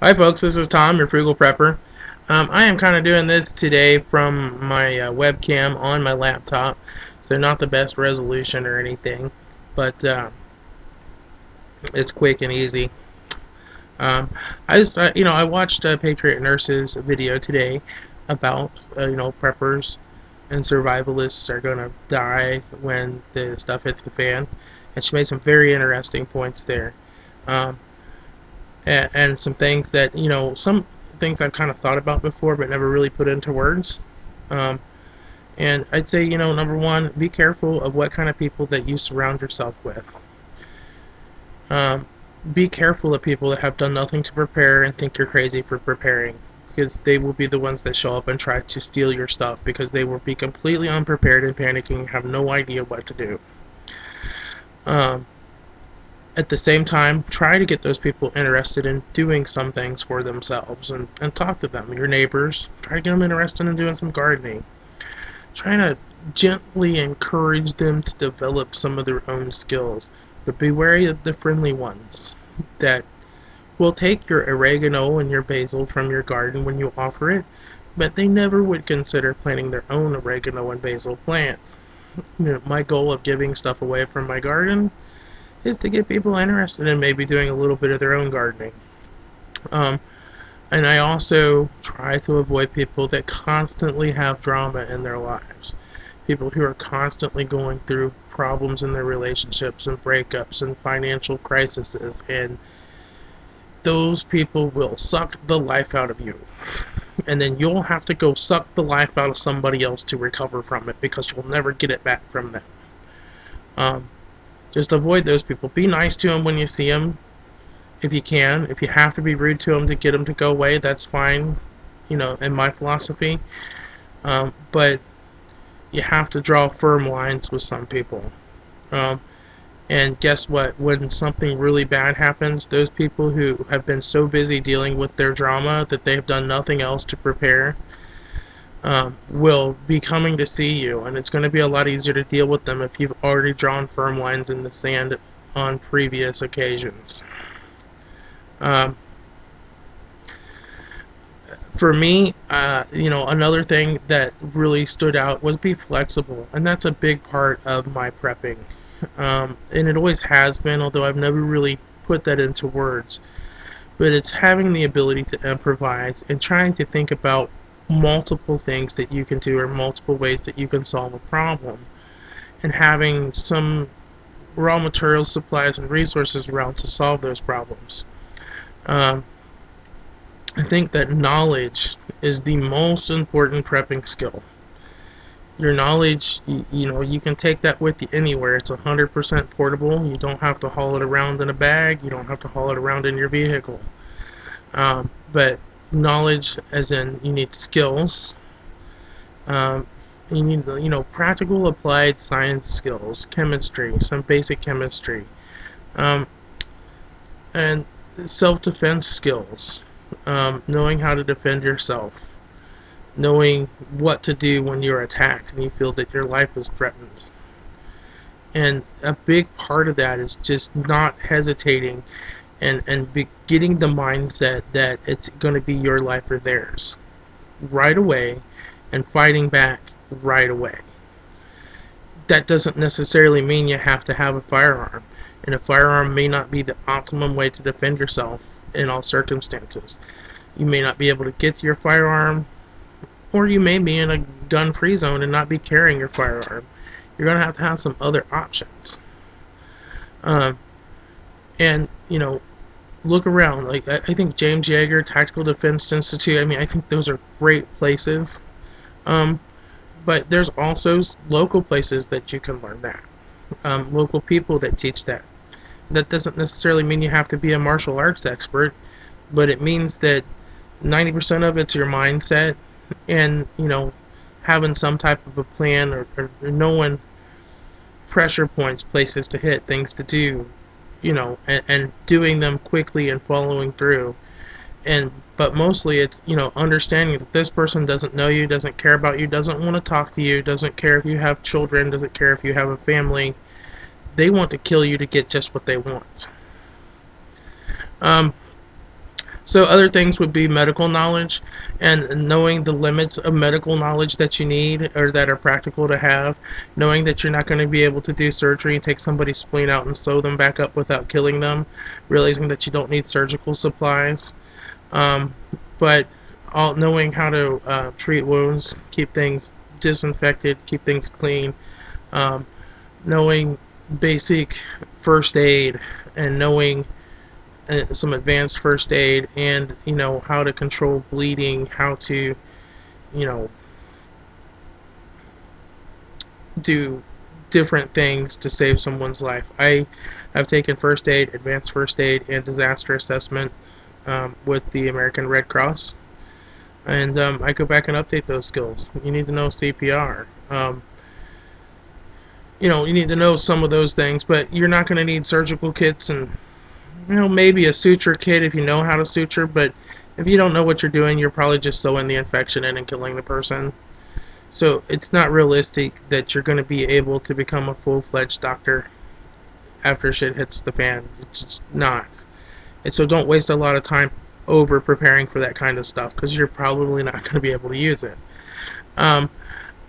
Hi folks, this is Tom, your frugal prepper. I am kind of doing this today from my webcam on my laptop, so not the best resolution or anything, but it's quick and easy. I watched Patriot Nurse's video today about preppers and survivalists are gonna die when the stuff hits the fan, and she made some very interesting points there. Um, and some things that some things I've kind of thought about before but never really put into words. Um, and I'd say number one, be careful of what kind of people that you surround yourself with. Be careful of people that have done nothing to prepare and think you're crazy for preparing, because they will be the ones that show up and try to steal your stuff because they will be completely unprepared and panicking and have no idea what to do. At the same time, try to get those people interested in doing some things for themselves and talk to them. Your neighbors, try to get them interested in doing some gardening. Try to gently encourage them to develop some of their own skills. But be wary of the friendly ones that will take your oregano and your basil from your garden when you offer it, but they never would consider planting their own oregano and basil plants. My goal of giving stuff away from my garden is to get people interested in maybe doing a little bit of their own gardening. And I also try to avoid people that constantly have drama in their lives. People who are constantly going through problems in their relationships and breakups and financial crises, and those people will suck the life out of you. And then you'll have to go suck the life out of somebody else to recover from it because you'll never get it back from them. Just avoid those people. Be nice to them when you see them, if you can. If you have to be rude to them to get them to go away, that's fine, in my philosophy. But you have to draw firm lines with some people. And guess what? When something really bad happens, those people who have been so busy dealing with their drama that they have done nothing else to prepare will be coming to see you, and it's going to be a lot easier to deal with them if you've already drawn firm lines in the sand on previous occasions. For me, another thing that really stood out was be flexible, and that's a big part of my prepping. And it always has been, although I've never really put that into words. But it's having the ability to improvise and trying to think about multiple things that you can do or multiple ways that you can solve a problem, and having some raw materials, supplies, and resources around to solve those problems. I think that knowledge is the most important prepping skill. Your knowledge, you can take that with you anywhere. It's 100% portable. You don't have to haul it around in a bag. You don't have to haul it around in your vehicle. But knowledge, as in you need skills. You need practical applied science skills, chemistry, some basic chemistry, and self-defense skills, knowing how to defend yourself, knowing what to do when you're attacked and you feel that your life is threatened. And a big part of that is just not hesitating and getting the mindset that it's going to be your life or theirs right away, and fighting back right away. That doesn't necessarily mean you have to have a firearm, and a firearm may not be the optimum way to defend yourself in all circumstances. You may not be able to get to your firearm, or you may be in a gun-free zone and not be carrying your firearm. You're going to have some other options. And look around. Like, I think James Yeager, Tactical Defense Institute, I think those are great places. But there's also local places that you can learn that. Local people that teach that. That doesn't necessarily mean you have to be a martial arts expert, but it means that 90% of it's your mindset, and having some type of a plan, or knowing pressure points, places to hit, things to do, and doing them quickly and following through. But mostly it's understanding that this person doesn't know you, doesn't care about you, doesn't want to talk to you, doesn't care if you have children, doesn't care if you have a family. They want to kill you to get just what they want. So other things would be medical knowledge and knowing the limits of medical knowledge that you need or that are practical to have, knowing that you're not going to be able to do surgery and take somebody's spleen out and sew them back up without killing them, realizing that you don't need surgical supplies, but all knowing how to treat wounds, keep things disinfected, keep things clean, knowing basic first aid and knowing some advanced first aid, and how to control bleeding, how to do different things to save someone's life. I have taken first aid, advanced first aid, and disaster assessment with the American Red Cross, and I go back and update those skills. You need to know CPR. You need to know some of those things, but you're not going to need surgical kits and maybe a suture kit if you know how to suture, but if you don't know what you're doing, you're probably just sewing the infection in and killing the person. So it's not realistic that you're going to be able to become a full-fledged doctor after shit hits the fan. It's just not. And so don't waste a lot of time over preparing for that kind of stuff, because you're probably not going to be able to use it. I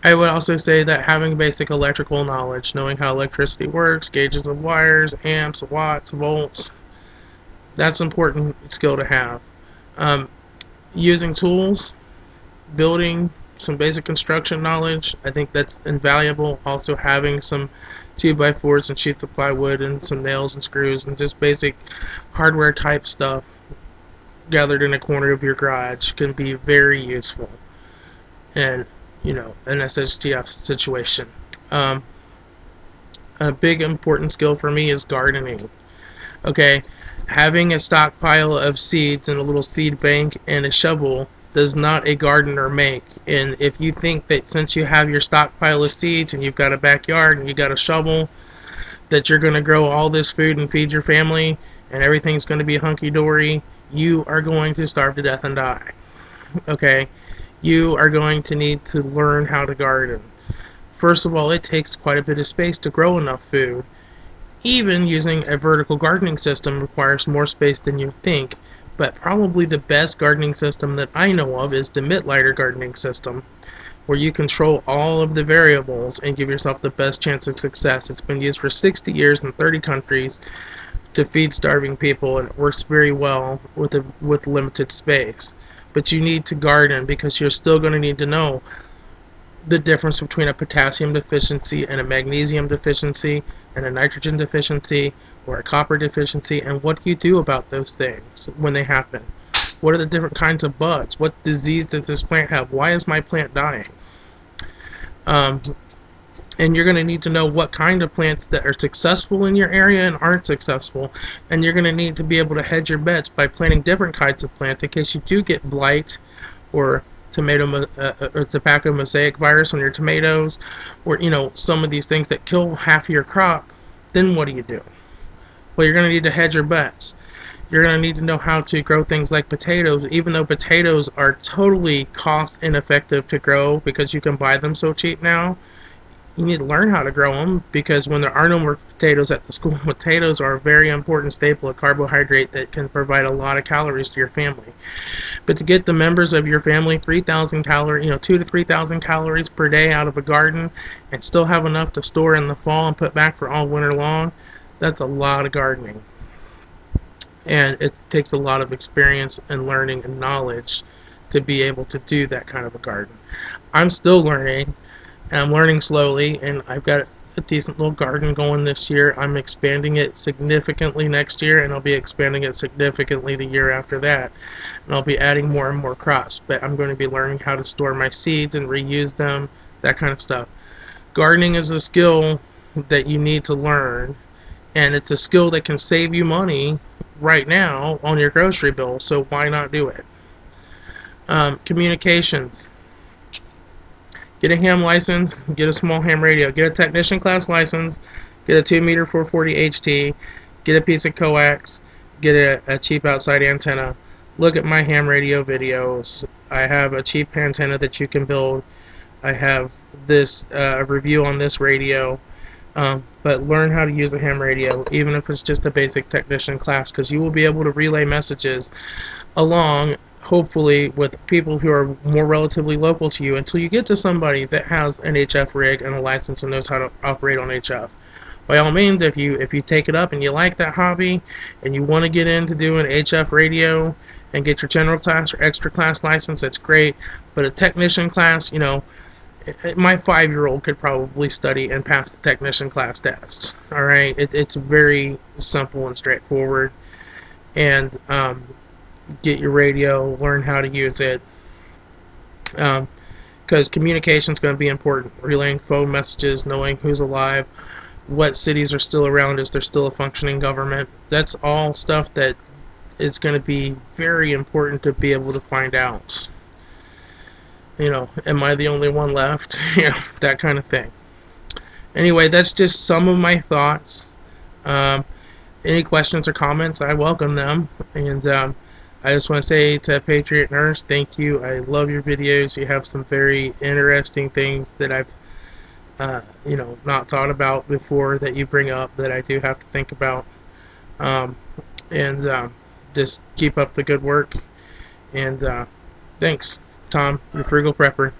would also say that having basic electrical knowledge, knowing how electricity works, gauges of wires, amps, watts, volts, that's an important skill to have. Using tools, building, some basic construction knowledge, I think that's invaluable. Also having some 2x4s and sheets of plywood and some nails and screws and just basic hardware type stuff gathered in a corner of your garage can be very useful. And an SHTF situation. A big important skill for me is gardening. Okay, having a stockpile of seeds and a little seed bank and a shovel does not a gardener make. And if you think that since you have your stockpile of seeds and you've got a backyard and you got a shovel that you're going to grow all this food and feed your family and everything's going to be hunky-dory, you are going to starve to death and die. Okay, you are going to need to learn how to garden. First of all, it takes quite a bit of space to grow enough food. Even using a vertical gardening system requires more space than you think, but probably the best gardening system that I know of is the Mittlighter gardening system, where you control all of the variables and give yourself the best chance of success. It's been used for 60 years in 30 countries to feed starving people, and it works very well with limited space. But you need to garden because you're still going to need to know the difference between a potassium deficiency and a magnesium deficiency and a nitrogen deficiency or a copper deficiency, and what do you do about those things when they happen? What are the different kinds of bugs? What disease does this plant have? Why is my plant dying? And you're going to need to know what kind of plants that are successful in your area and aren't successful. And you're going to need to be able to hedge your bets by planting different kinds of plants in case you do get blight or tobacco mosaic virus on your tomatoes, or some of these things that kill half of your crop. Then what do you do? Well, you're going to need to hedge your bets. You're going to need to know how to grow things like potatoes, even though potatoes are totally cost ineffective to grow because you can buy them so cheap now. You need to learn how to grow them, because when there are no more potatoes at the school, potatoes are a very important staple of carbohydrate that can provide a lot of calories to your family. But to get the members of your family 3,000 calories, 2,000 to 3,000 calories per day out of a garden, and still have enough to store in the fall and put back for all winter long, that's a lot of gardening. And it takes a lot of experience and learning and knowledge to be able to do that kind of a garden. I'm still learning. I'm learning slowly, and I've got a decent little garden going this year. I'm expanding it significantly next year, and I'll be expanding it significantly the year after that. And I'll be adding more and more crops, but I'm going to be learning how to store my seeds and reuse them, that kind of stuff. Gardening is a skill that you need to learn, and it's a skill that can save you money right now on your grocery bill, so why not do it? Communications. Get a ham license, get a small ham radio, get a technician class license, get a 2-meter 440 HT, get a piece of coax, get a cheap outside antenna. Look at my ham radio videos. I have a cheap antenna that you can build. I have this review on this radio. But learn how to use a ham radio, even if it's just a basic technician class, because you will be able to relay messages along, hopefully, with people who are more relatively local to you until you get to somebody that has an HF rig and a license and knows how to operate on HF. By all means, if you take it up and you like that hobby and you want to get into doing HF radio and get your general class or extra class license, that's great. But a technician class, my 5-year-old could probably study and pass the technician class test. All right, it's very simple and straightforward. And get your radio, learn how to use it, because communication is going to be important. Relaying phone messages, knowing who's alive, what cities are still around, is there still a functioning government. That's all stuff that is going to be very important to be able to find out. Am I the only one left? That kind of thing. Anyway, that's just some of my thoughts. Any questions or comments, I welcome them. And I just want to say to Patriot Nurse, thank you. I love your videos. You have some very interesting things that I've not thought about before that you bring up that I do have to think about. And just keep up the good work. And thanks, Tom, your frugal prepper.